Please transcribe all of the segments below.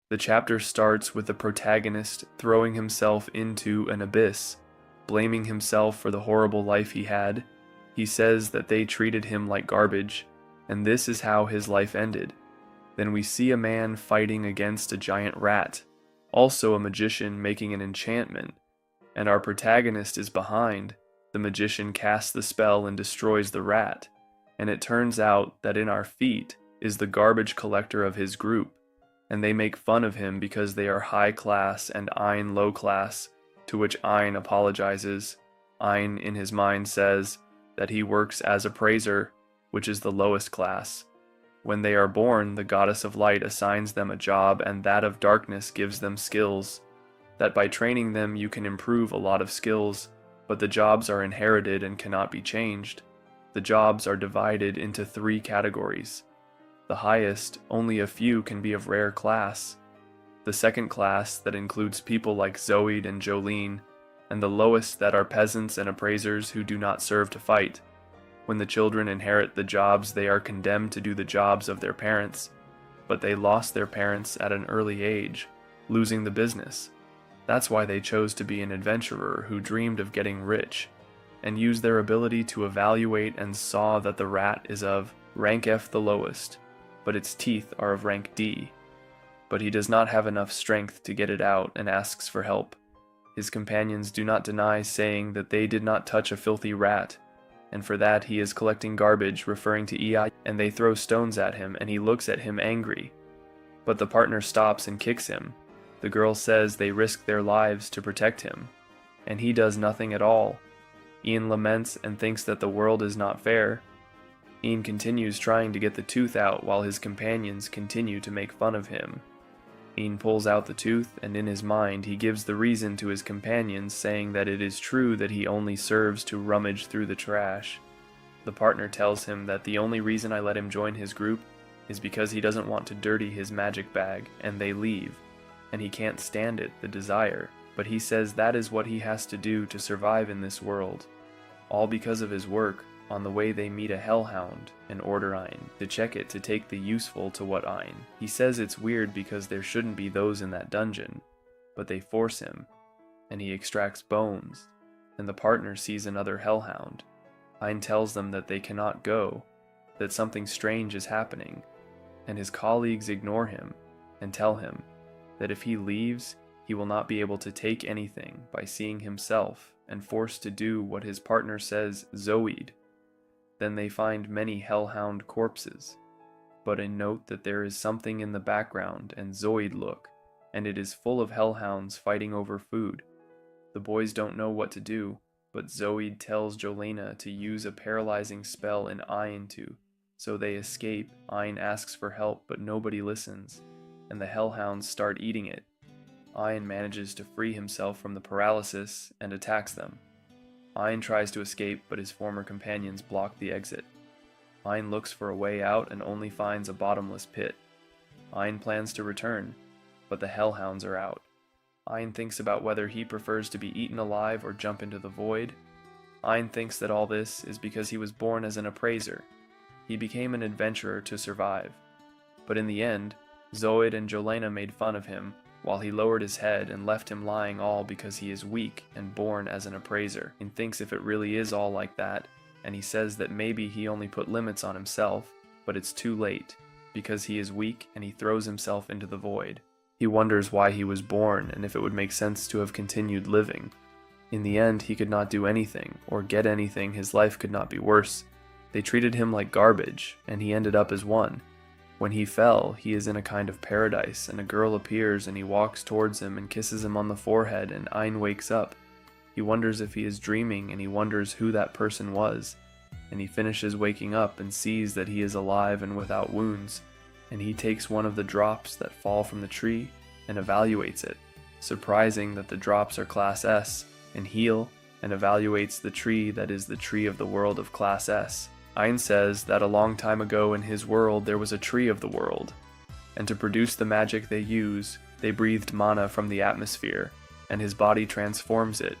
The chapter starts with the protagonist throwing himself into an abyss, blaming himself for the horrible life he had. He says that they treated him like garbage, and this is how his life ended. Then we see a man fighting against a giant rat, also a magician making an enchantment, and our protagonist is behind. The magician casts the spell and destroys the rat, and it turns out that in our feet is the garbage collector of his group, and they make fun of him because they are high class and Ein low class, to which Ein apologizes. Ein in his mind says that he works as Appraiser, which is the lowest class. When they are born, the goddess of light assigns them a job, and that of darkness gives them skills. That by training them you can improve a lot of skills, but the jobs are inherited and cannot be changed. The jobs are divided into 3 categories. The highest, only a few can be of rare class. The second class, that includes people like Zoid and Jolene, and the lowest that are peasants and appraisers who do not serve to fight. When the children inherit the jobs, they are condemned to do the jobs of their parents, but they lost their parents at an early age, losing the business. That's why they chose to be an adventurer who dreamed of getting rich, and used their ability to evaluate and saw that the rat is of rank F, the lowest, but its teeth are of rank D. But he does not have enough strength to get it out and asks for help. His companions do not deny saying that they did not touch a filthy rat, and for that he is collecting garbage, referring to EI, and they throw stones at him, and he looks at him angry. But the partner stops and kicks him. The girl says they risk their lives to protect him, and he does nothing at all. Ian laments and thinks that the world is not fair. Ian continues trying to get the tooth out while his companions continue to make fun of him. Ian pulls out the tooth, and in his mind he gives the reason to his companions, saying that it is true that he only serves to rummage through the trash. The partner tells him that the only reason I let him join his group is because he doesn't want to dirty his magic bag, and they leave, and he can't stand it, the desire, but he says that is what he has to do to survive in this world. All because of his work. On the way they meet a hellhound and order Ein to check it to take the useful to what Ein. He says it's weird because there shouldn't be those in that dungeon, but they force him, and he extracts bones, and the partner sees another hellhound. Ein tells them that they cannot go, that something strange is happening, and his colleagues ignore him and tell him that if he leaves, he will not be able to take anything by seeing himself and forced to do what his partner says, Zoid. Then they find many hellhound corpses, but a note that there is something in the background and Zoid look, and it is full of hellhounds fighting over food. The boys don't know what to do, but Zoid tells Jolena to use a paralyzing spell in Ein so they escape. Ein asks for help, but nobody listens, and the hellhounds start eating it. Ein manages to free himself from the paralysis and attacks them. Ein tries to escape, but his former companions block the exit. Ein looks for a way out and only finds a bottomless pit. Ein plans to return, but the hellhounds are out. Ein thinks about whether he prefers to be eaten alive or jump into the void. Ein thinks that all this is because he was born as an appraiser. He became an adventurer to survive. But in the end, Zoid and Jolena made fun of him, while he lowered his head and left him lying, all because he is weak and born as an appraiser, and thinks if it really is all like that, and he says that maybe he only put limits on himself, but it's too late, because he is weak and he throws himself into the void. He wonders why he was born and if it would make sense to have continued living. In the end, he could not do anything, or get anything. His life could not be worse. They treated him like garbage, and he ended up as one. When he fell, he is in a kind of paradise, and a girl appears and he walks towards him and kisses him on the forehead, and Ein wakes up. He wonders if he is dreaming, and he wonders who that person was, and he finishes waking up and sees that he is alive and without wounds, and he takes one of the drops that fall from the tree and evaluates it, surprising that the drops are class S, and heal, and evaluates the tree that is the tree of the world of class S. Ein says that a long time ago in his world there was a tree of the world, and to produce the magic they use, they breathed mana from the atmosphere, and his body transforms it.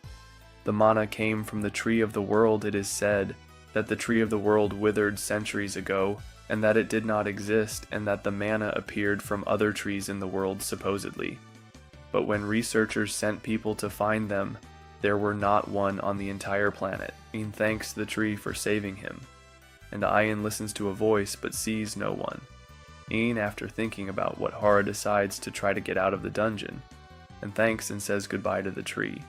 The mana came from the tree of the world. It is said that the tree of the world withered centuries ago, and that it did not exist, and that the manna appeared from other trees in the world supposedly. But when researchers sent people to find them, there were not one on the entire planet. Ain thanks the tree for saving him, and Ain listens to a voice but sees no one. Ain, after thinking about what Hara, decides to try to get out of the dungeon, and thanks and says goodbye to the tree.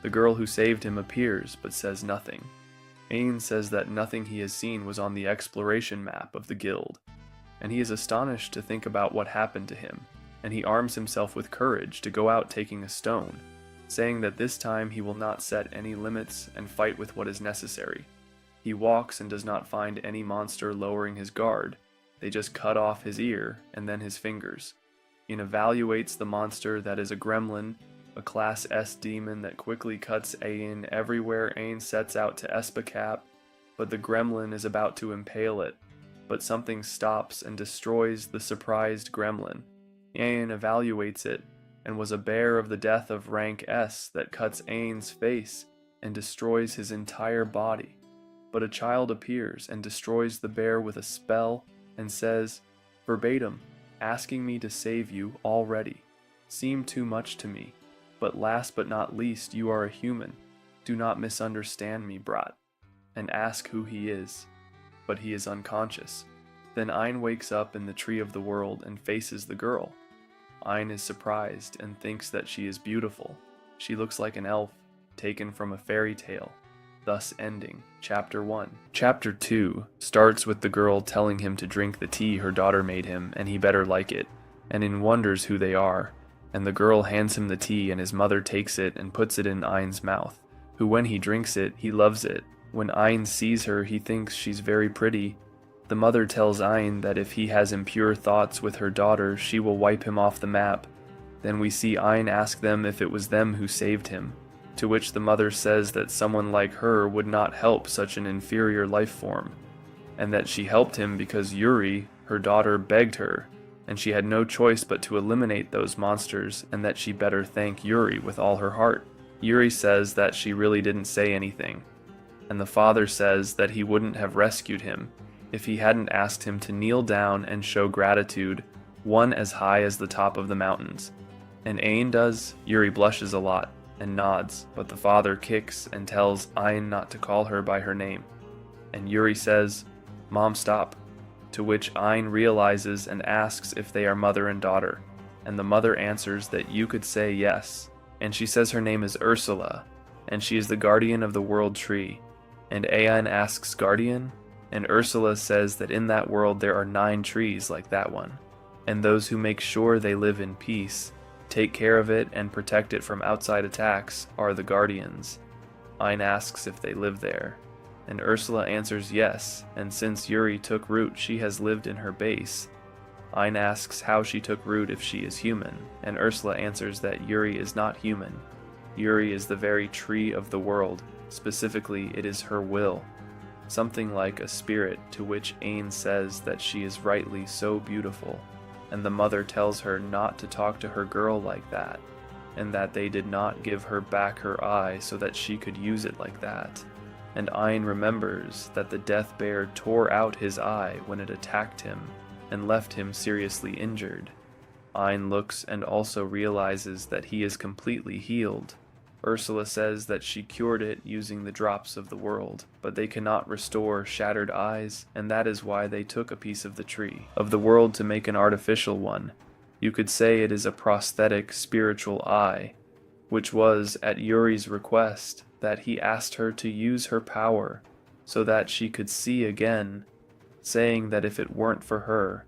The girl who saved him appears but says nothing. Ain says that nothing he has seen was on the exploration map of the guild, and he is astonished to think about what happened to him, and he arms himself with courage to go out taking a stone, saying that this time he will not set any limits and fight with what is necessary. He walks and does not find any monster lowering his guard. They just cut off his ear and then his fingers. Ain evaluates the monster that is a gremlin, a Class S demon that quickly cuts Ain everywhere Ain sets out to Espacap, but the gremlin is about to impale it, but something stops and destroys the surprised gremlin. Ain evaluates it, and was a bear of the death of rank S that cuts Ain's face and destroys his entire body. But a child appears and destroys the bear with a spell and says, verbatim, asking me to save you already. Seem too much to me. But last but not least, you are a human. Do not misunderstand me, brat. And ask who he is. But he is unconscious. Then Ain wakes up in the Tree of the World and faces the girl. Ain is surprised and thinks that she is beautiful. She looks like an elf, taken from a fairy tale, thus ending Chapter 1. Chapter 2 starts with the girl telling him to drink the tea her daughter made him and he better like it, and Ain wonders who they are. And the girl hands him the tea and his mother takes it and puts it in Ain's mouth, who when he drinks it, he loves it. When Ain sees her, he thinks she's very pretty. The mother tells Ain that if he has impure thoughts with her daughter, she will wipe him off the map. Then we see Ain ask them if it was them who saved him, to which the mother says that someone like her would not help such an inferior life form, and that she helped him because Yuri, her daughter, begged her, and she had no choice but to eliminate those monsters, and that she better thank Yuri with all her heart. Yuri says that she really didn't say anything, and the father says that he wouldn't have rescued him if he hadn't asked him to kneel down and show gratitude, one as high as the top of the mountains. And Ain does. Yuri blushes a lot and nods, but the father kicks and tells Ain not to call her by her name. And Yuri says, "Mom, stop." To which Ain realizes and asks if they are mother and daughter, and the mother answers that you could say yes, and she says her name is Ursula, and she is the guardian of the world tree, and Ain asks guardian, and Ursula says that in that world there are 9 trees like that one, and those who make sure they live in peace, take care of it and protect it from outside attacks are the guardians. Ain asks if they live there, and Ursula answers yes, and since Yuri took root she has lived in her base. Ain asks how she took root if she is human, and Ursula answers that Yuri is not human. Yuri is the very tree of the world, specifically it is her will. Something like a spirit, to which Ain says that she is rightly so beautiful, and the mother tells her not to talk to her girl like that, and that they did not give her back her eye so that she could use it like that. And Ain remembers that the death bear tore out his eye when it attacked him and left him seriously injured. Ain looks and also realizes that he is completely healed. Ursula says that she cured it using the drops of the world, but they cannot restore shattered eyes, and that is why they took a piece of the tree of the world to make an artificial one. You could say it is a prosthetic spiritual eye, which was at Yuri's request that he asked her to use her power so that she could see again, saying that if it weren't for her,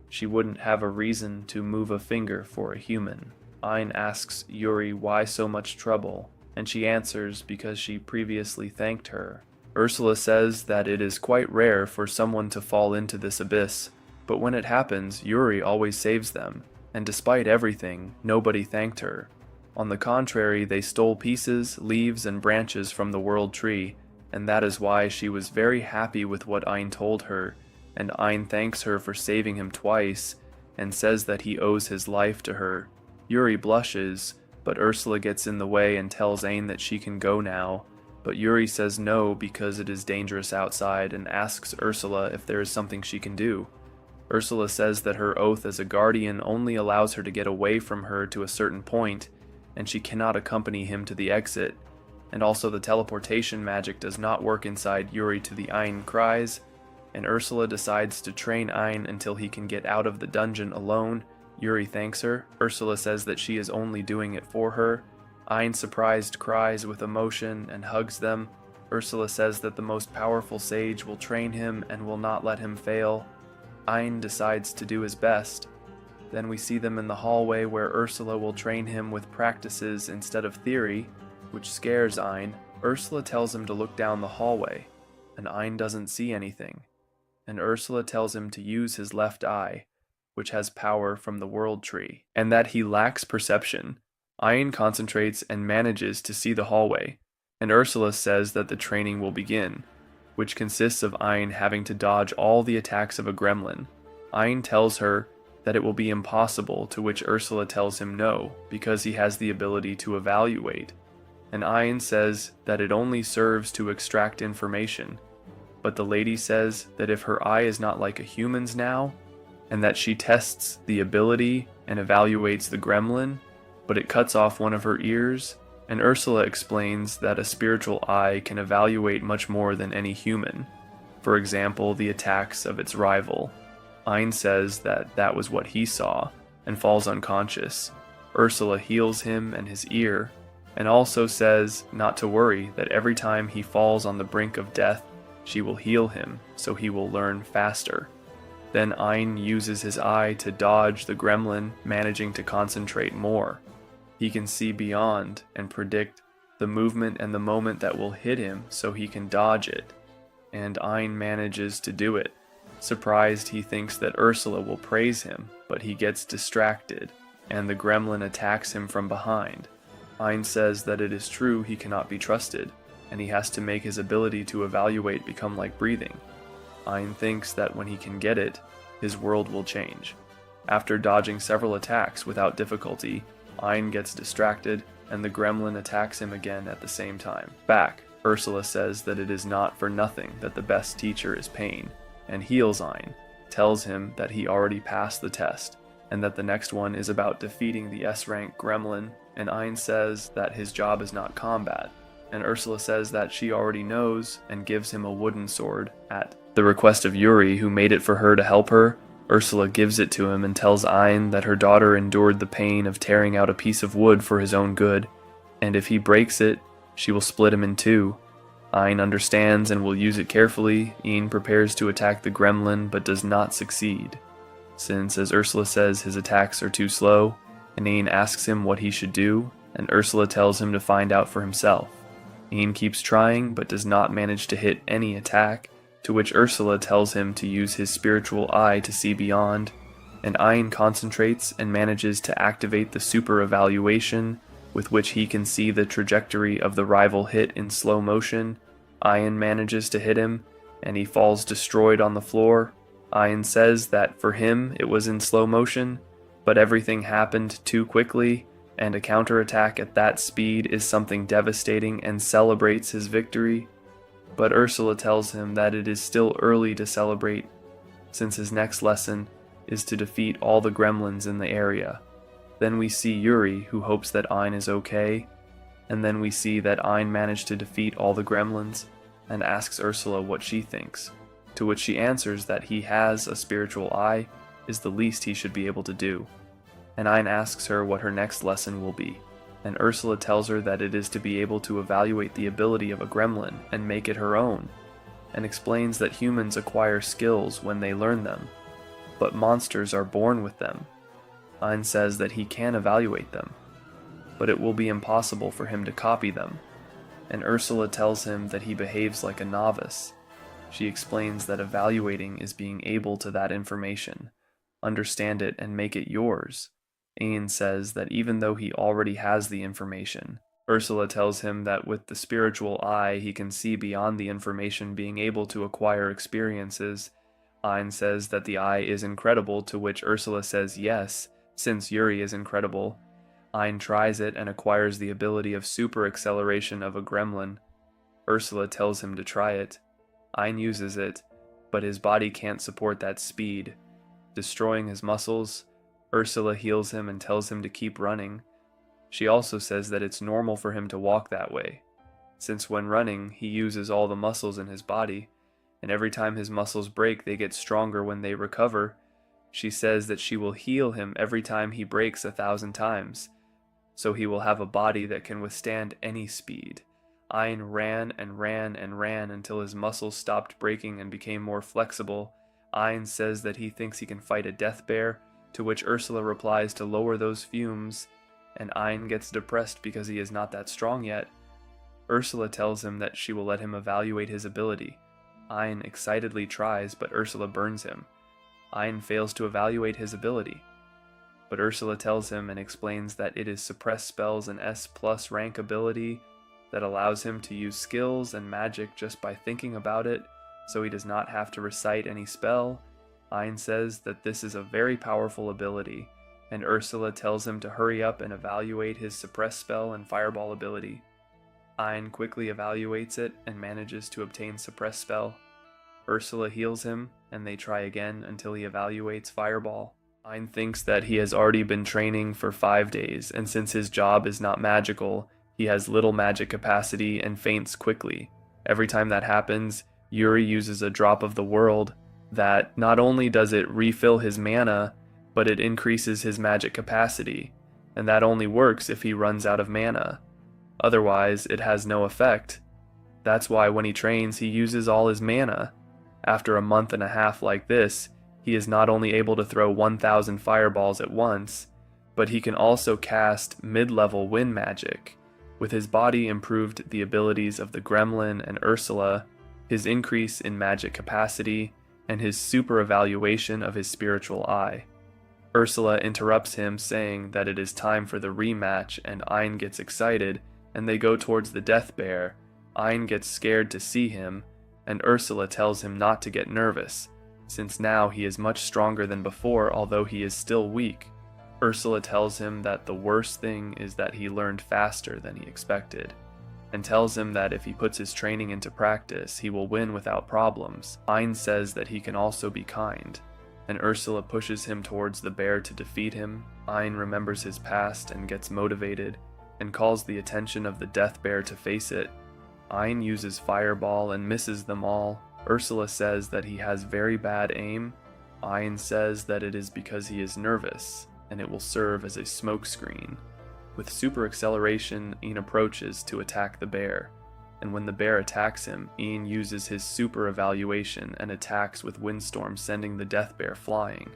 she wouldn't have a reason to move a finger for a human. Ain asks Yuri why so much trouble, and she answers because she previously thanked her. Ursula says that it is quite rare for someone to fall into this abyss, but when it happens, Yuri always saves them, and despite everything, nobody thanked her. On the contrary, they stole pieces, leaves, and branches from the world tree, and that is why she was very happy with what Ain told her, and Ain thanks her for saving him twice, and says that he owes his life to her. Yuri blushes, but Ursula gets in the way and tells Ain that she can go now, but Yuri says no because it is dangerous outside and asks Ursula if there is something she can do. Ursula says that her oath as a guardian only allows her to get away from her to a certain point, and she cannot accompany him to the exit, and also the teleportation magic does not work inside Yuri to the Ein cries, and Ursula decides to train Ein until he can get out of the dungeon alone. Yuri thanks her. Ursula says that she is only doing it for her. Ein, surprised, cries with emotion and hugs them. Ursula says that the most powerful sage will train him and will not let him fail. Ein decides to do his best. Then we see them in the hallway where Ursula will train him with practices instead of theory, which scares Ein. Ursula tells him to look down the hallway, and Ein doesn't see anything. And Ursula tells him to use his left eye, which has power from the world tree, and that he lacks perception. Ein concentrates and manages to see the hallway, and Ursula says that the training will begin, which consists of Ein having to dodge all the attacks of a gremlin. Ein tells her that it will be impossible, to which Ursula tells him no, because he has the ability to evaluate, and Ein says that it only serves to extract information, but the lady says that if her eye is not like a human's now, and that she tests the ability and evaluates the gremlin, but it cuts off one of her ears, and Ursula explains that a spiritual eye can evaluate much more than any human, for example, the attacks of its rival. Ein says that that was what he saw, and falls unconscious. Ursula heals him and his ear, and also says not to worry, that every time he falls on the brink of death, she will heal him, so he will learn faster. Then Ein uses his eye to dodge the gremlin, managing to concentrate more. He can see beyond and predict the movement and the moment that will hit him so he can dodge it, and Ein manages to do it. Surprised, he thinks that Ursula will praise him, but he gets distracted, and the gremlin attacks him from behind. Ein says that it is true he cannot be trusted, and he has to make his ability to evaluate become like breathing. Ein thinks that when he can get it, his world will change. After dodging several attacks without difficulty, Ein gets distracted, and the gremlin attacks him again at the same time. Back, Ursula says that it is not for nothing that the best teacher is pain, and heals Ein, tells him that he already passed the test, and that the next one is about defeating the S-rank gremlin, and Ein says that his job is not combat, and Ursula says that she already knows and gives him a wooden sword. At the request of Yuri, who made it for her to help her, Ursula gives it to him and tells Ein that her daughter endured the pain of tearing out a piece of wood for his own good, and if he breaks it, she will split him in two. Ein understands and will use it carefully. Ein prepares to attack the gremlin but does not succeed, since, as Ursula says, his attacks are too slow, and Ein asks him what he should do, and Ursula tells him to find out for himself. Ein keeps trying but does not manage to hit any attack, to which Ursula tells him to use his spiritual eye to see beyond, and Ein concentrates and manages to activate the super evaluation, with which he can see the trajectory of the rival hit in slow motion. Ein manages to hit him, and he falls destroyed on the floor. Ein says that for him it was in slow motion, but everything happened too quickly, and a counterattack at that speed is something devastating, and celebrates his victory. But Ursula tells him that it is still early to celebrate, since his next lesson is to defeat all the gremlins in the area. Then we see Yuri, who hopes that Ein is okay, and then we see that Ein managed to defeat all the gremlins, and asks Ursula what she thinks, to which she answers that he has a spiritual eye is the least he should be able to do. And Ein asks her what her next lesson will be, and Ursula tells her that it is to be able to evaluate the ability of a gremlin and make it her own, and explains that humans acquire skills when they learn them, but monsters are born with them. Ein says that he can evaluate them, but it will be impossible for him to copy them, and Ursula tells him that he behaves like a novice. She explains that evaluating is being able to that information, understand it and make it yours. Ein says that even though he already has the information, Ursula tells him that with the spiritual eye he can see beyond the information, being able to acquire experiences. Ein says that the eye is incredible, to which Ursula says yes, since Yuri is incredible. Ein tries it and acquires the ability of super acceleration of a gremlin. Ursula tells him to try it. Ein uses it, but his body can't support that speed. Destroying his muscles, Ursula heals him and tells him to keep running. She also says that it's normal for him to walk that way, since when running, he uses all the muscles in his body, and every time his muscles break, they get stronger when they recover. She says that she will heal him every time he breaks 1,000 times, so he will have a body that can withstand any speed. Ein ran and ran and ran until his muscles stopped breaking and became more flexible. Ein says that he thinks he can fight a death bear, to which Ursula replies to lower those fumes, and Ein gets depressed because he is not that strong yet. Ursula tells him that she will let him evaluate his ability. Ein excitedly tries, but Ursula burns him. Ein fails to evaluate his ability, but Ursula tells him and explains that it is suppressed spells and S+ rank ability that allows him to use skills and magic just by thinking about it, so he does not have to recite any spell. Ein says that this is a very powerful ability, and Ursula tells him to hurry up and evaluate his suppress spell and fireball ability. Ein quickly evaluates it and manages to obtain suppress spell. Ursula heals him, and they try again until he evaluates fireball. Ein thinks that he has already been training for 5 days, and since his job is not magical, he has little magic capacity and faints quickly. Every time that happens, Yuri uses a drop of the world that not only does it refill his mana, but it increases his magic capacity, and that only works if he runs out of mana. Otherwise, it has no effect. That's why when he trains, he uses all his mana. After a month and a half like this, he is not only able to throw 1,000 fireballs at once, but he can also cast mid-level wind magic. With his body improved the abilities of the Gremlin and Ursula, his increase in magic capacity, and his super evaluation of his spiritual eye. Ursula interrupts him, saying that it is time for the rematch, and Ein gets excited, and they go towards the death bear. Ein gets scared to see him, and Ursula tells him not to get nervous, since now he is much stronger than before, although he is still weak. Ursula tells him that the worst thing is that he learned faster than he expected, and tells him that if he puts his training into practice, he will win without problems. Ein says that he can also be kind, and Ursula pushes him towards the bear to defeat him. Ein remembers his past and gets motivated, and calls the attention of the death bear to face it. Ein uses fireball and misses them all. Ursula says that he has very bad aim. Ein says that it is because he is nervous, and it will serve as a smoke screen. With super acceleration, Ein approaches to attack the bear, and when the bear attacks him, Ein uses his super evaluation and attacks with windstorm, sending the death bear flying.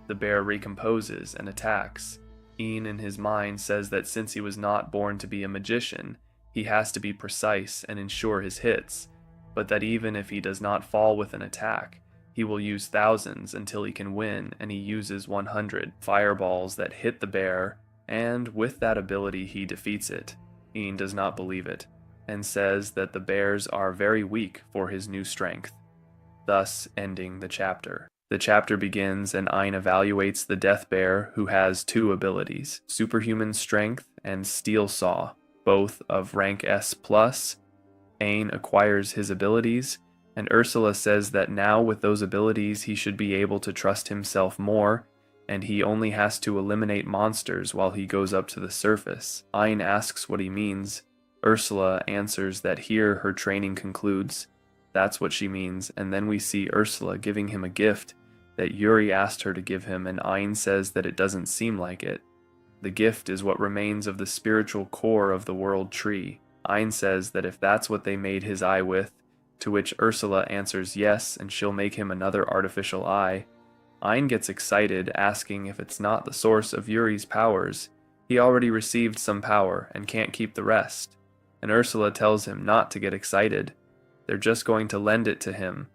The bear recomposes and attacks. Ein in his mind says that since he was not born to be a magician, he has to be precise and ensure his hits, but that even if he does not fall with an attack, he will use thousands until he can win, and he uses 100 fireballs that hit the bear, and with that ability he defeats it. Ein does not believe it, and says that the bears are very weak for his new strength, thus ending the chapter. The chapter begins and Ein evaluates the death bear, who has 2 abilities, superhuman strength and steel saw, both of rank S+. Ein acquires his abilities, and Ursula says that now with those abilities he should be able to trust himself more, and he only has to eliminate monsters while he goes up to the surface. Ein asks what he means. Ursula answers that here her training concludes. That's what she means, and then we see Ursula giving him a gift that Yuri asked her to give him, and Ein says that it doesn't seem like it. The gift is what remains of the spiritual core of the world tree. Ein says that if that's what they made his eye with, to which Ursula answers yes, and she'll make him another artificial eye. Ein gets excited, asking if it's not the source of Yuri's powers. He already received some power and can't keep the rest. And Ursula tells him not to get excited. They're just going to lend it to him,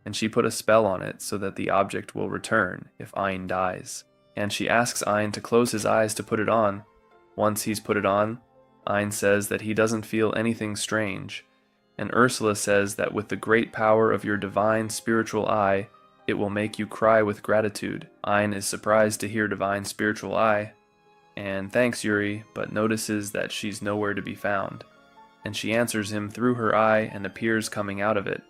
and she put a spell on it so that the object will return if Ein dies. And she asks Ein to close his eyes to put it on. Once he's put it on, Ein says that he doesn't feel anything strange, and Ursula says that with the great power of your divine spiritual eye, it will make you cry with gratitude. Ein is surprised to hear divine spiritual eye, and thanks Yuri, but notices that she's nowhere to be found. and she answers him through her eye and appears coming out of it,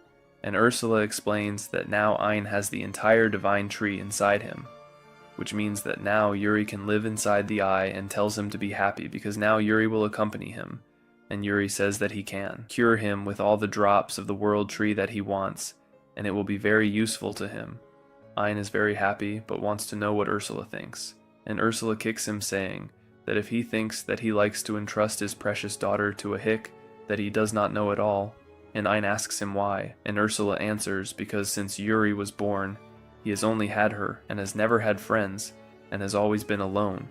and Ursula explains that now Ein has the entire divine tree inside him, which means that now Yuri can live inside the eye, and tells him to be happy because now Yuri will accompany him, and Yuri says that he can cure him with all the drops of the world tree that he wants, and it will be very useful to him. Ein is very happy, but wants to know what Ursula thinks, and Ursula kicks him, saying that if he thinks that he likes to entrust his precious daughter to a hick that he does not know at all, and Ein asks him why, and Ursula answers because since Yuri was born, he has only had her and has never had friends and has always been alone,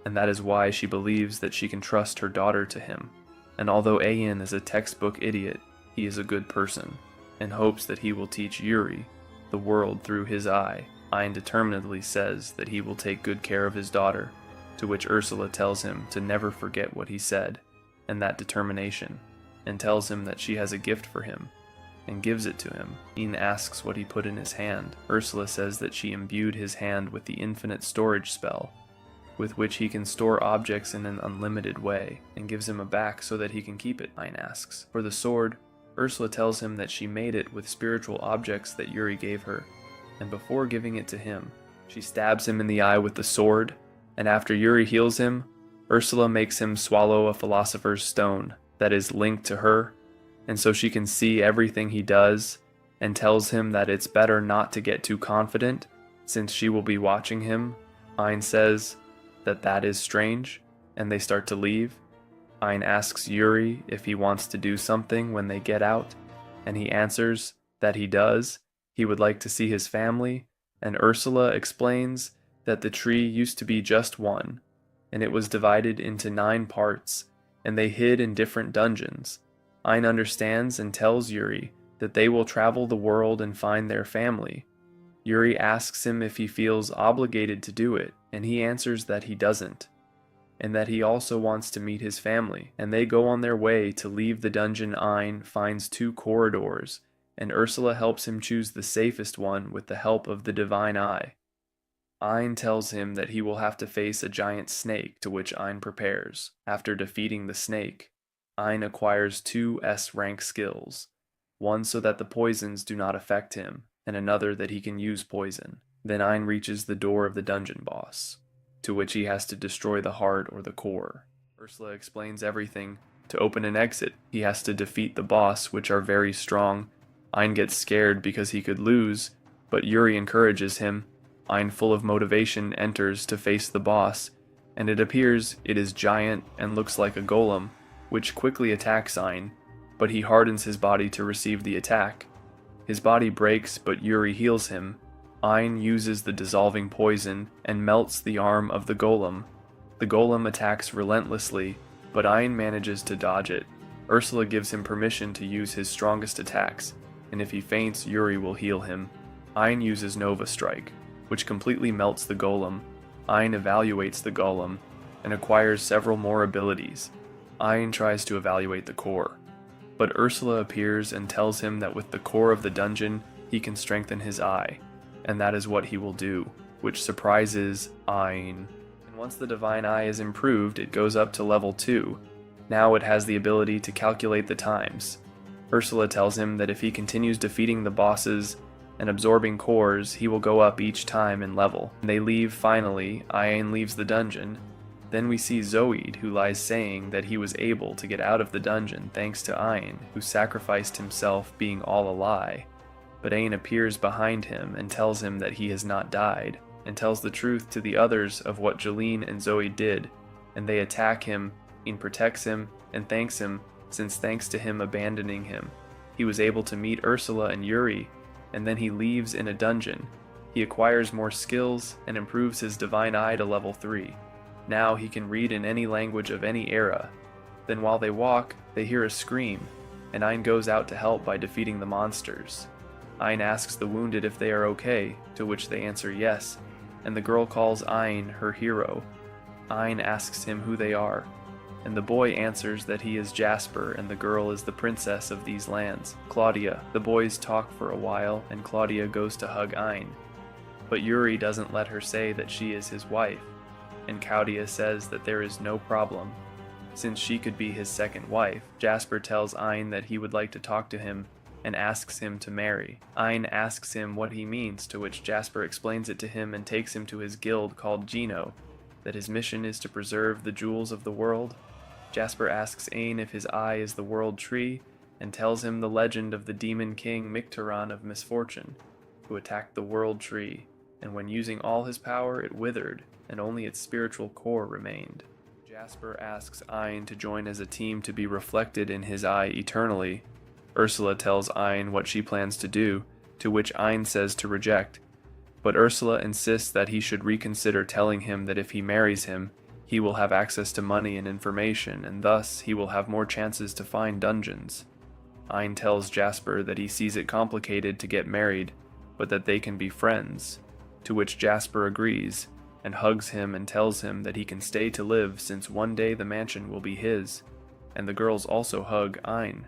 and that is why she believes that she can trust her daughter to him. And although Ein is a textbook idiot, he is a good person, and hopes that he will teach Yuri the world through his eye. Ein determinedly says that he will take good care of his daughter, to which Ursula tells him to never forget what he said, and that determination, and tells him that she has a gift for him, and gives it to him. Ein asks what he put in his hand. Ursula says that she imbued his hand with the infinite storage spell, with which he can store objects in an unlimited way, and gives him a back so that he can keep it. Ein asks for the sword. Ursula tells him that she made it with spiritual objects that Yuri gave her, and before giving it to him, she stabs him in the eye with the sword, and after Yuri heals him, Ursula makes him swallow a philosopher's stone that is linked to her, and so she can see everything he does, and tells him that it's better not to get too confident since she will be watching him. Ein says that that is strange, and they start to leave. Ein asks Yuri if he wants to do something when they get out, and he answers that he does. He would like to see his family, and Ursula explains that the tree used to be just one, and it was divided into 9 parts, and they hid in different dungeons. Ein understands and tells Yuri that they will travel the world and find their family. Yuri asks him if he feels obligated to do it, and he answers that he doesn't, and that he also wants to meet his family, and they go on their way to leave the dungeon. Ein finds 2 corridors, and Ursula helps him choose the safest one with the help of the divine eye. Ein tells him that he will have to face a giant snake, to which Ein prepares. After defeating the snake, Ein acquires 2 S-rank skills, one so that the poisons do not affect him, and another that he can use poison. Then Ein reaches the door of the dungeon boss, to which he has to destroy the heart or the core. Ursula explains everything. To open an exit, he has to defeat the boss, which are very strong. Ein gets scared because he could lose, but Yuri encourages him. Ein, full of motivation, enters to face the boss, and it appears it is giant and looks like a golem, which quickly attacks Ein, but he hardens his body to receive the attack. His body breaks, but Yuri heals him. Ein uses the dissolving poison and melts the arm of the golem. The golem attacks relentlessly, but Ein manages to dodge it. Ursula gives him permission to use his strongest attacks, and if he faints, Yuri will heal him. Ein uses Nova Strike, which completely melts the golem. Ein evaluates the golem and acquires several more abilities. Ein tries to evaluate the core, but Ursula appears and tells him that with the core of the dungeon, he can strengthen his eye, and that is what he will do, which surprises Ein. And once the divine eye is improved, it goes up to level 2. Now it has the ability to calculate the times. Ursula tells him that if he continues defeating the bosses and absorbing cores, he will go up each time in level. They leave finally. Ein leaves the dungeon. Then we see Zoid, who lies saying that he was able to get out of the dungeon thanks to Ein, who sacrificed himself, being all a lie. But Ein appears behind him and tells him that he has not died, and tells the truth to the others of what Jeline and Zoid did, and they attack him. Ein protects him and thanks him, since thanks to him abandoning him, he was able to meet Ursula and Yuri, and then he leaves in a dungeon. He acquires more skills and improves his divine eye to level 3. Now he can read in any language of any era. Then while they walk, they hear a scream, and Ein goes out to help by defeating the monsters. Ein asks the wounded if they are okay, to which they answer yes, and the girl calls Ein her hero. Ein asks him who they are, and the boy answers that he is Jasper and the girl is the princess of these lands, Claudia. The boys talk for a while, and Claudia goes to hug Ein, but Yuri doesn't let her say that she is his wife, and Claudia says that there is no problem. since she could be his second wife. Jasper tells Ein that he would like to talk to him and asks him to marry. Ein asks him what he means, to which Jasper explains it to him and takes him to his guild called Gino, that his mission is to preserve the jewels of the world. Jasper asks Ein if his eye is the world tree, and tells him the legend of the demon king Micturion of Misfortune, who attacked the world tree, and when using all his power it withered, and only its spiritual core remained. Jasper asks Ein to join as a team to be reflected in his eye eternally. Ursula tells Ein what she plans to do, to which Ein says to reject, but Ursula insists that he should reconsider, telling him that if he marries him, he will have access to money and information, and thus he will have more chances to find dungeons. Ein tells Jasper that he sees it complicated to get married, but that they can be friends, to which Jasper agrees, and hugs him and tells him that he can stay to live since one day the mansion will be his, and the girls also hug Ein.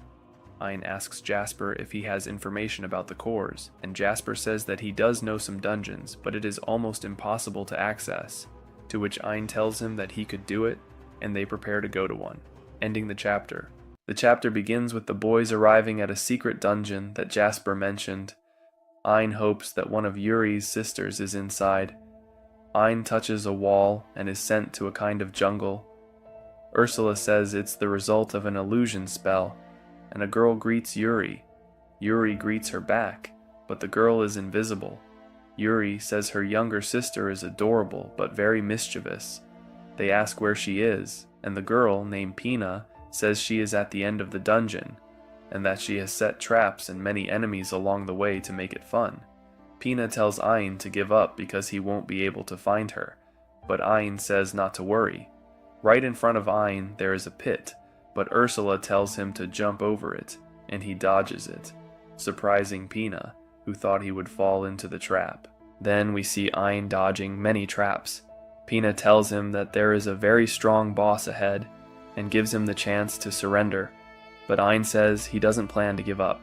Ein asks Jasper if he has information about the cores, and Jasper says that he does know some dungeons, but it is almost impossible to access, to which Ein tells him that he could do it, and they prepare to go to one, ending the chapter. The chapter begins with the boys arriving at a secret dungeon that Jasper mentioned. Ein hopes that one of Yuri's sisters is inside. Ein touches a wall and is sent to a kind of jungle. Ursula says it's the result of an illusion spell, and a girl greets Yuri. Yuri greets her back, but the girl is invisible. Yuri says her younger sister is adorable but very mischievous. They ask where she is, and the girl, named Pina, says she is at the end of the dungeon, and that she has set traps and many enemies along the way to make it fun. Pina tells Ein to give up because he won't be able to find her, but Ein says not to worry. Right in front of Ein there is a pit, but Ursula tells him to jump over it, and he dodges it, surprising Pina, who thought he would fall into the trap. Then we see Ein dodging many traps. Pina tells him that there is a very strong boss ahead, and gives him the chance to surrender, but Ein says he doesn't plan to give up.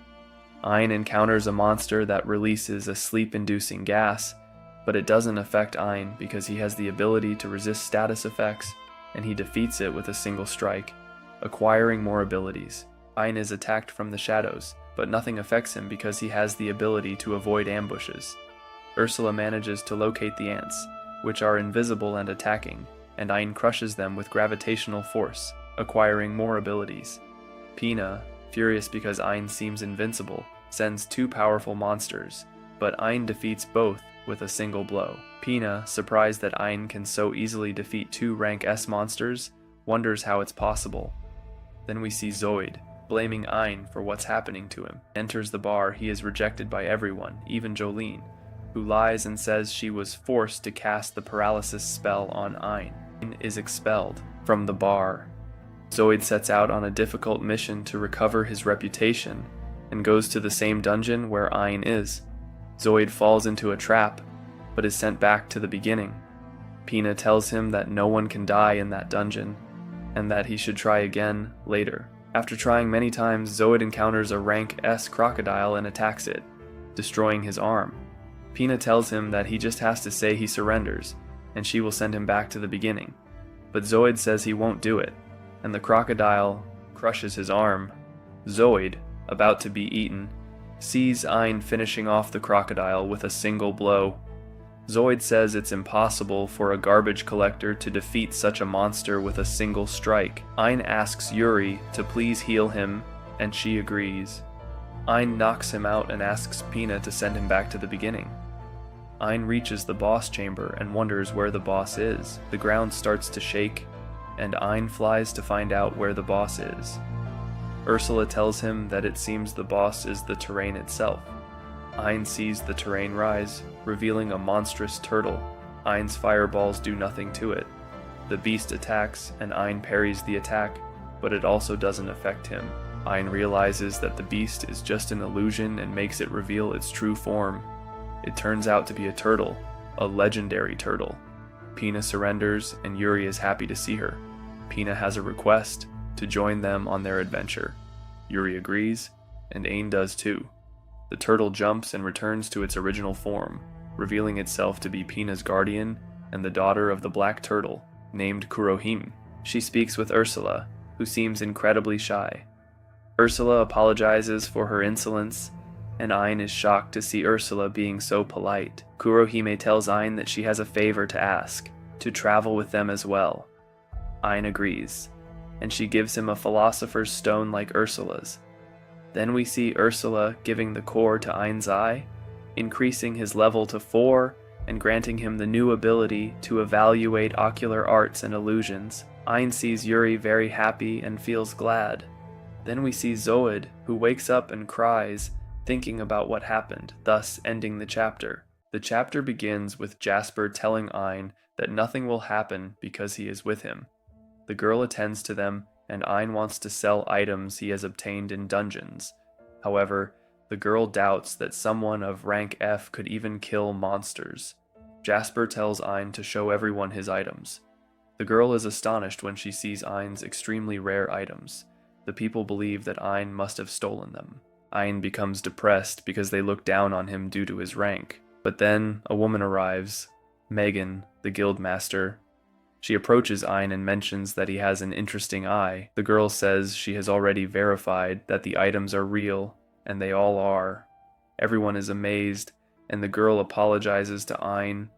Ein encounters a monster that releases a sleep-inducing gas, but it doesn't affect Ein because he has the ability to resist status effects, and he defeats it with a single strike, acquiring more abilities. Ein is attacked from the shadows, but nothing affects him because he has the ability to avoid ambushes. Ursula manages to locate the ants, which are invisible and attacking, and Ein crushes them with gravitational force, acquiring more abilities. Pina, furious because Ein seems invincible, sends two powerful monsters, but Ein defeats both with a single blow. Pina, surprised that Ein can so easily defeat two rank S monsters, wonders how it's possible. Then we see Zoid, blaming Ein for what's happening to him. Enters the bar, he is rejected by everyone, even Jolene, who lies and says she was forced to cast the paralysis spell on Ein. Ein is expelled from the bar. Zoid sets out on a difficult mission to recover his reputation, and goes to the same dungeon where Ein is. Zoid falls into a trap, but is sent back to the beginning. Pina tells him that no one can die in that dungeon, and that he should try again later. After trying many times, Zoid encounters a rank S crocodile and attacks it, destroying his arm. Pina tells him that he just has to say he surrenders, and she will send him back to the beginning. But Zoid says he won't do it, and the crocodile crushes his arm. Zoid, about to be eaten, sees Ein finishing off the crocodile with a single blow. Zoid says it's impossible for a garbage collector to defeat such a monster with a single strike. Ein asks Yuri to please heal him, and she agrees. Ein knocks him out and asks Pina to send him back to the beginning. Ein reaches the boss chamber and wonders where the boss is. The ground starts to shake, and Ein flies to find out where the boss is. Ursula tells him that it seems the boss is the terrain itself. Ein sees the terrain rise, revealing a monstrous turtle. Ein's fireballs do nothing to it. The beast attacks, and Ein parries the attack, but it also doesn't affect him. Ein realizes that the beast is just an illusion and makes it reveal its true form. It turns out to be a turtle, a legendary turtle. Pina surrenders, and Yuri is happy to see her. Pina has a request to join them on their adventure. Yuri agrees, and Ein does too. The turtle jumps and returns to its original form, revealing itself to be Pina's guardian and the daughter of the black turtle, named Kurohime. She speaks with Ursula, who seems incredibly shy. Ursula apologizes for her insolence, and Ain is shocked to see Ursula being so polite. Kurohime tells Ain that she has a favor to ask, to travel with them as well. Ain agrees, and she gives him a philosopher's stone like Ursula's. Then we see Ursula giving the core to Ain's eye, increasing his level to 4 and granting him the new ability to evaluate ocular arts and illusions. Ain sees Yuri very happy and feels glad. Then we see Zoid, who wakes up and cries, thinking about what happened, thus ending the chapter. The chapter begins with Jasper telling Ain that nothing will happen because he is with him. The girl attends to them, and Ain wants to sell items he has obtained in dungeons. However, the girl doubts that someone of rank F could even kill monsters. Jasper tells Ain to show everyone his items. The girl is astonished when she sees Ain's extremely rare items. The people believe that Ain must have stolen them. Ain becomes depressed because they look down on him due to his rank. But then a woman arrives, Megan, the guild master. She approaches Ain and mentions that he has an interesting eye. The girl says she has already verified that the items are real, and they all are. Everyone is amazed, and the girl apologizes to Ain.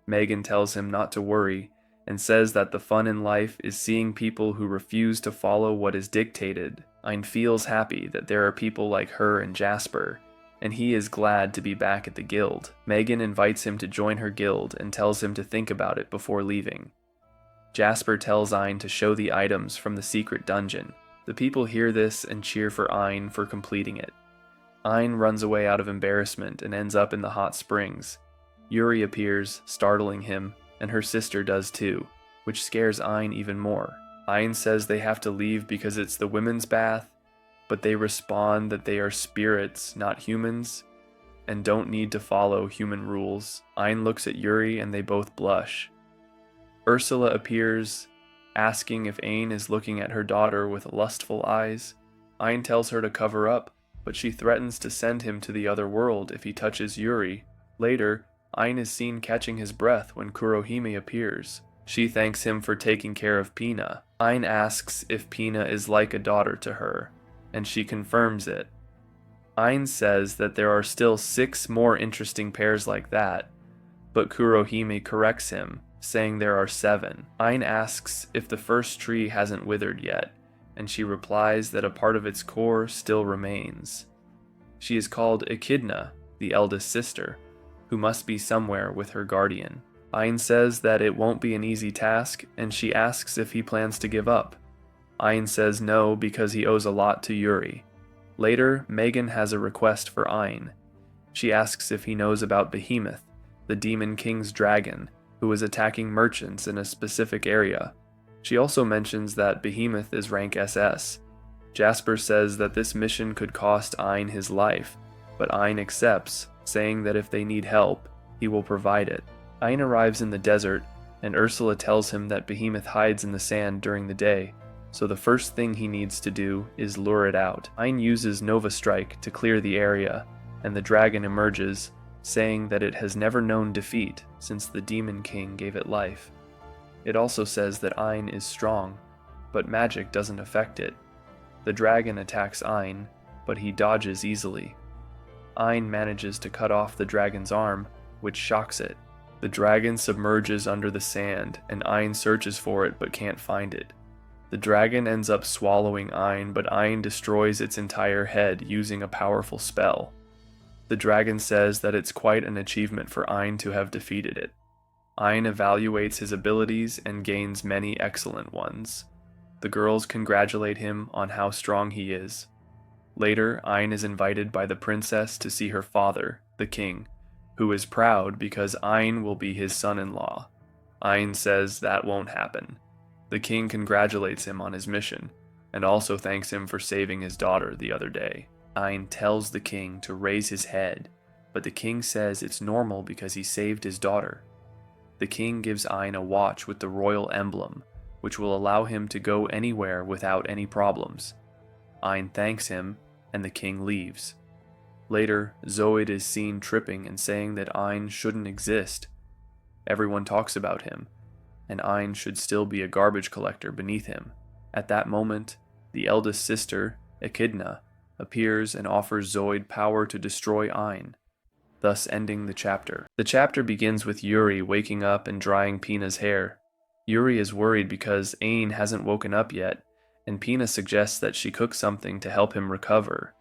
Megan tells him not to worry, and says that the fun in life is seeing people who refuse to follow what is dictated. Ain feels happy that there are people like her and Jasper, and he is glad to be back at the guild. Megan invites him to join her guild and tells him to think about it before leaving. Jasper tells Ain to show the items from the secret dungeon. The people hear this and cheer for Ain for completing it. Ain runs away out of embarrassment and ends up in the hot springs. Yuri appears, startling him, and her sister does too, which scares Ain even more. Ain says they have to leave because it's the women's bath, but they respond that they are spirits, not humans, and don't need to follow human rules. Ain looks at Yuri and they both blush. Ursula appears, asking if Ain is looking at her daughter with lustful eyes. Ain tells her to cover up, but she threatens to send him to the other world if he touches Yuri. Later, Ain is seen catching his breath when Kurohime appears. She thanks him for taking care of Pina. Ain asks if Pina is like a daughter to her, and she confirms it. Ain says that there are still 6 more interesting pairs like that, but Kurohime corrects him, saying there are 7. Ain asks if the first tree hasn't withered yet, and she replies that a part of its core still remains. She is called Echidna, the eldest sister, who must be somewhere with her guardian. Ain says that it won't be an easy task, and she asks if he plans to give up. Ain says no because he owes a lot to Yuri. Later, Megan has a request for Ain. She asks if he knows about Behemoth, the Demon King's dragon, who is attacking merchants in a specific area. She also mentions that Behemoth is rank SS. Jasper says that this mission could cost Ain his life, but Ain accepts, saying that if they need help, he will provide it. Ain arrives in the desert, and Ursula tells him that Behemoth hides in the sand during the day, so the first thing he needs to do is lure it out. Ain uses Nova Strike to clear the area, and the dragon emerges, saying that it has never known defeat since the Demon King gave it life. It also says that Ain is strong, but magic doesn't affect it. The dragon attacks Ain, but he dodges easily. Ain manages to cut off the dragon's arm, which shocks it. The dragon submerges under the sand, and Ain searches for it but can't find it. The dragon ends up swallowing Ain, but Ain destroys its entire head using a powerful spell. The dragon says that it's quite an achievement for Ain to have defeated it. Ain evaluates his abilities and gains many excellent ones. The girls congratulate him on how strong he is. Later, Ain is invited by the princess to see her father, the king, who is proud because Ain will be his son-in-law. Ain says that won't happen. The king congratulates him on his mission, and also thanks him for saving his daughter the other day. Ain tells the king to raise his head, but the king says it's normal because he saved his daughter. The king gives Ain a watch with the royal emblem, which will allow him to go anywhere without any problems. Ain thanks him, and the king leaves. Later, Zoid is seen tripping and saying that Ain shouldn't exist. Everyone talks about him. and Ein should still be a garbage collector beneath him. At that moment, the eldest sister, Echidna, appears and offers Zoid power to destroy Ein, thus ending the chapter. The chapter begins with Yuri waking up and drying Pina's hair. Yuri is worried because Ein hasn't woken up yet, and Pina suggests that she cook something to help him recover.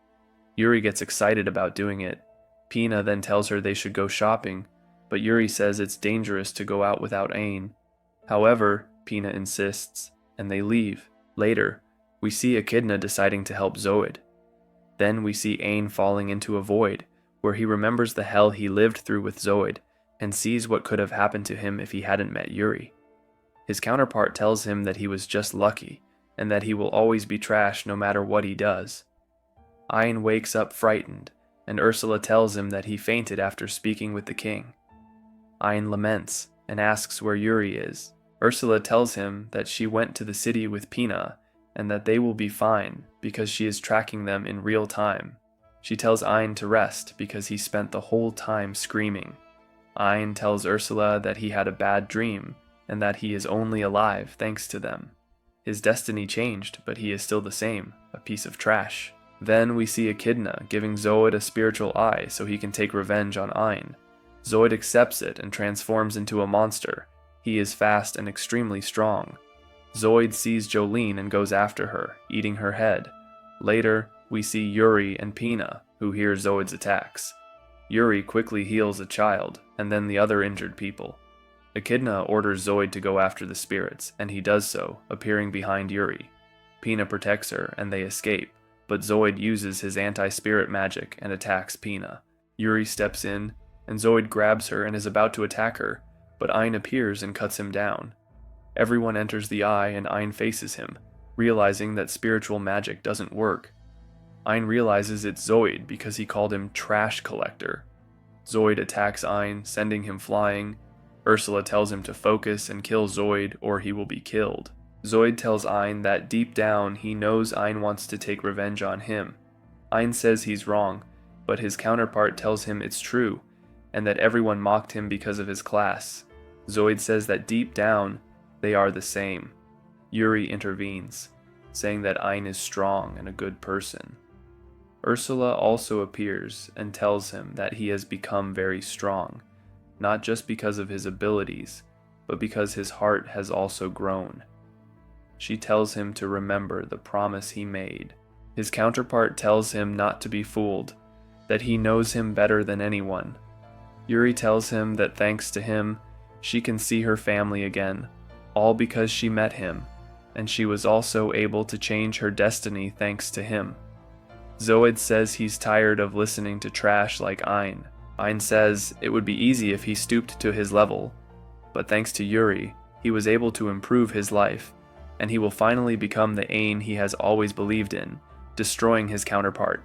Yuri gets excited about doing it. Pina then tells her they should go shopping, but Yuri says it's dangerous to go out without Ein. However, Pina insists, and they leave. Later, we see Echidna deciding to help Zoid. Then we see Ein falling into a void, where he remembers the hell he lived through with Zoid, and sees what could have happened to him if he hadn't met Yuri. His counterpart tells him that he was just lucky, and that he will always be trash no matter what he does. Ein wakes up frightened, and Ursula tells him that he fainted after speaking with the king. Ein laments, and asks where Yuri is. Ursula tells him that she went to the city with Pina, and that they will be fine because she is tracking them in real time. She tells Ein to rest because he spent the whole time screaming. Ein tells Ursula that he had a bad dream, and that he is only alive thanks to them. His destiny changed, but he is still the same, a piece of trash. Then we see Echidna giving Zoid a spiritual eye so he can take revenge on Ein. Zoid accepts it and transforms into a monster. He is fast and extremely strong. Zoid sees Jolene and goes after her, eating her head. Later, we see Yuri and Pina, who hear Zoid's attacks. Yuri quickly heals a child, and then the other injured people. Echidna orders Zoid to go after the spirits, and he does so, appearing behind Yuri. Pina protects her, and they escape, but Zoid uses his anti-spirit magic and attacks Pina. Yuri steps in, and Zoid grabs her and is about to attack her, but Ein appears and cuts him down. Everyone enters the eye and Ein faces him, realizing that spiritual magic doesn't work. Ein realizes it's Zoid because he called him trash collector. Zoid attacks Ein, sending him flying. Ursula tells him to focus and kill Zoid or he will be killed. Zoid tells Ein that deep down he knows Ein wants to take revenge on him. Ein says he's wrong, but his counterpart tells him it's true, and that everyone mocked him because of his class. Zoid says that deep down, they are the same. Yuri intervenes, saying that Ein is strong and a good person. Ursula also appears and tells him that he has become very strong, not just because of his abilities, but because his heart has also grown. She tells him to remember the promise he made. His counterpart tells him not to be fooled, that he knows him better than anyone. Yuri tells him that thanks to him, she can see her family again, all because she met him, and she was also able to change her destiny thanks to him. Zoid says he's tired of listening to trash like Ein. Ein says it would be easy if he stooped to his level, but thanks to Yuri, he was able to improve his life, and he will finally become the Ein he has always believed in, destroying his counterpart.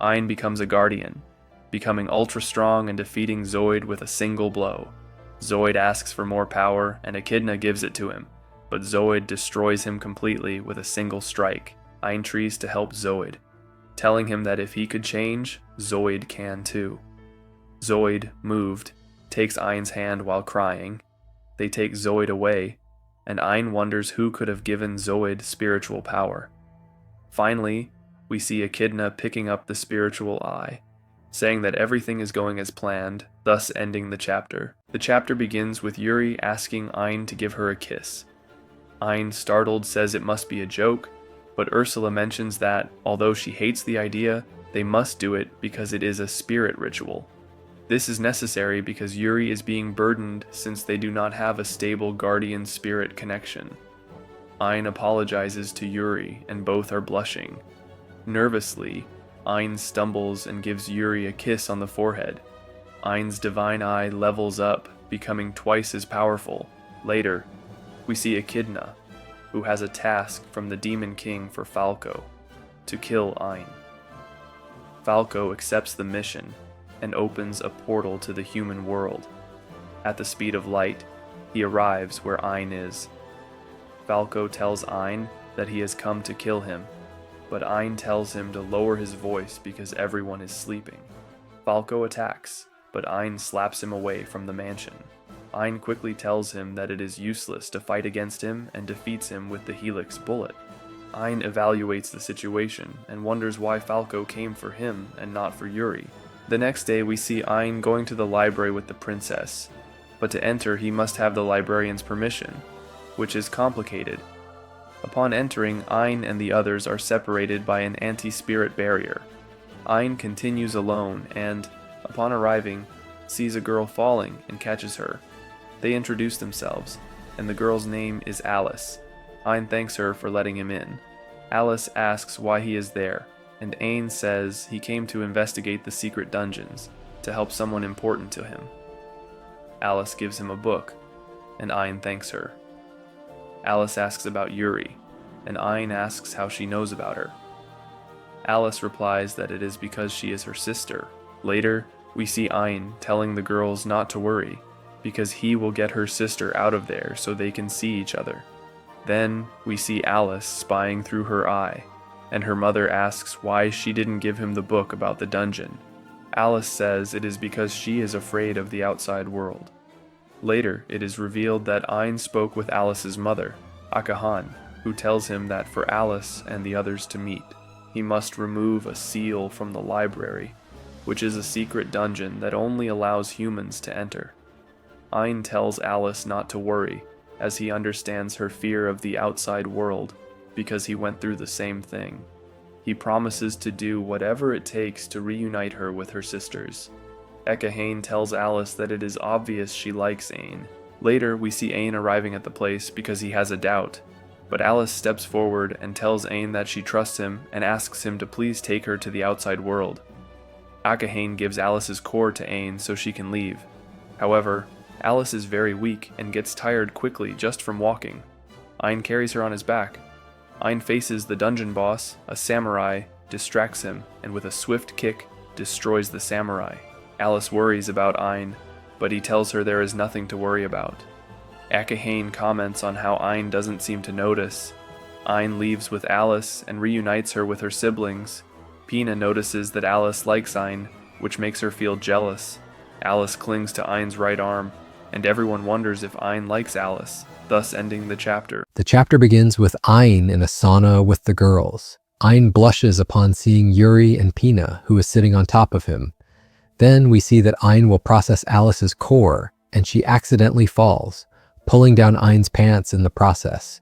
Ein becomes a guardian, becoming ultra strong and defeating Zoid with a single blow. Zoid asks for more power, and Echidna gives it to him, but Zoid destroys him completely with a single strike. Ein tries to help Zoid, telling him that if he could change, Zoid can too. Zoid, moved, takes Ein's hand while crying. They take Zoid away, and Ein wonders who could have given Zoid spiritual power. Finally, we see Echidna picking up the spiritual eye, saying that everything is going as planned, thus ending the chapter. The chapter begins with Yuri asking Ein to give her a kiss. Ein, startled, says it must be a joke, but Ursula mentions that, although she hates the idea, they must do it because it is a spirit ritual. This is necessary because Yuri is being burdened since they do not have a stable guardian spirit connection. Ein apologizes to Yuri, and both are blushing. Nervously, Ein stumbles and gives Yuri a kiss on the forehead. Ein's divine eye levels up, becoming twice as powerful. Later, we see Echidna, who has a task from the Demon King for Falco, to kill Ein. Falco accepts the mission and opens a portal to the human world. At the speed of light, he arrives where Ein is. Falco tells Ein that he has come to kill him, but Ein tells him to lower his voice because everyone is sleeping. Falco attacks, but Ein slaps him away from the mansion. Ein quickly tells him that it is useless to fight against him and defeats him with the Helix bullet. Ein evaluates the situation and wonders why Falco came for him and not for Yuri. The next day we see Ein going to the library with the princess, but to enter he must have the librarian's permission, which is complicated. Upon entering, Ein and the others are separated by an anti-spirit barrier. Ein continues alone and, upon arriving, sees a girl falling and catches her. They introduce themselves, and the girl's name is Alice. Ein thanks her for letting him in. Alice asks why he is there, and Ein says he came to investigate the secret dungeons, to help someone important to him. Alice gives him a book, and Ein thanks her. Alice asks about Yuri, and Ein asks how she knows about her. Alice replies that it is because she is her sister. Later, we see Ein telling the girls not to worry, because he will get her sister out of there so they can see each other. Then, we see Alice spying through her eye, and her mother asks why she didn't give him the book about the dungeon. Alice says it is because she is afraid of the outside world. Later, it is revealed that Ein spoke with Alice's mother, Akahan, who tells him that for Alice and the others to meet, he must remove a seal from the library, which is a secret dungeon that only allows humans to enter. Ein tells Alice not to worry, as he understands her fear of the outside world, because he went through the same thing. He promises to do whatever it takes to reunite her with her sisters. Ekahain tells Alice that it is obvious she likes Ein. Later, we see Ein arriving at the place because he has a doubt, but Alice steps forward and tells Ein that she trusts him and asks him to please take her to the outside world. Ekahain gives Alice's core to Ein so she can leave. However, Alice is very weak and gets tired quickly just from walking. Ein carries her on his back. Ein faces the dungeon boss, a samurai, distracts him, and with a swift kick, destroys the samurai. Alice worries about Ein, but he tells her there is nothing to worry about. Ekahain comments on how Ein doesn't seem to notice. Ein leaves with Alice and reunites her with her siblings. Pina notices that Alice likes Ein, which makes her feel jealous. Alice clings to Ein's right arm, and everyone wonders if Ein likes Alice, thus ending the chapter. The chapter begins with Ein in a sauna with the girls. Ein blushes upon seeing Yuri and Pina, who is sitting on top of him. Then we see that Ein will process Alice's core, and she accidentally falls, pulling down Ein's pants in the process.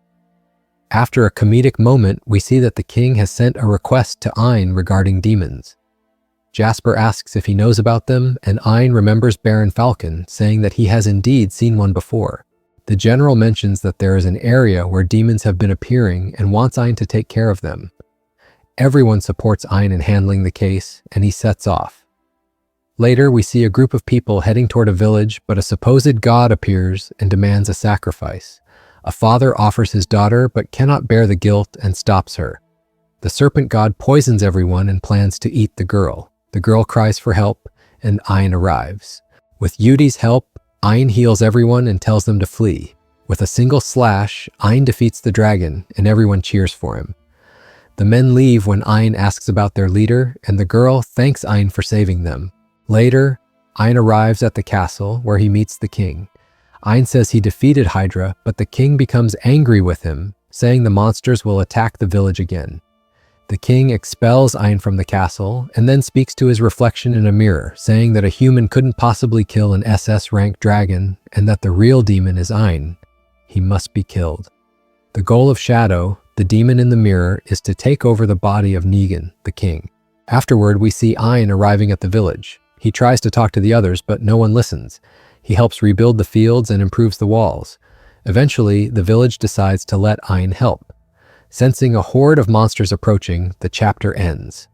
After a comedic moment, we see that the king has sent a request to Ein regarding demons. Jasper asks if he knows about them, and Ein remembers Baron Falcon, saying that he has indeed seen one before. The general mentions that there is an area where demons have been appearing and wants Ein to take care of them. Everyone supports Ein in handling the case, and he sets off. Later, we see a group of people heading toward a village, but a supposed god appears and demands a sacrifice. A father offers his daughter, but cannot bear the guilt and stops her. The serpent god poisons everyone and plans to eat the girl. The girl cries for help, and Ein arrives. With Yudi's help, Ein heals everyone and tells them to flee. With a single slash, Ein defeats the dragon, and everyone cheers for him. The men leave when Ein asks about their leader, and the girl thanks Ein for saving them. Later, Ein arrives at the castle, where he meets the king. Ein says he defeated Hydra, but the king becomes angry with him, saying the monsters will attack the village again. The king expels Ein from the castle, and then speaks to his reflection in a mirror, saying that a human couldn't possibly kill an SS-rank dragon, and that the real demon is Ein. He must be killed. The goal of Shadow, the demon in the mirror, is to take over the body of Negan, the king. Afterward, we see Ein arriving at the village. He tries to talk to the others, but no one listens. He helps rebuild the fields and improves the walls. Eventually, the village decides to let Ein help. Sensing a horde of monsters approaching, the chapter ends.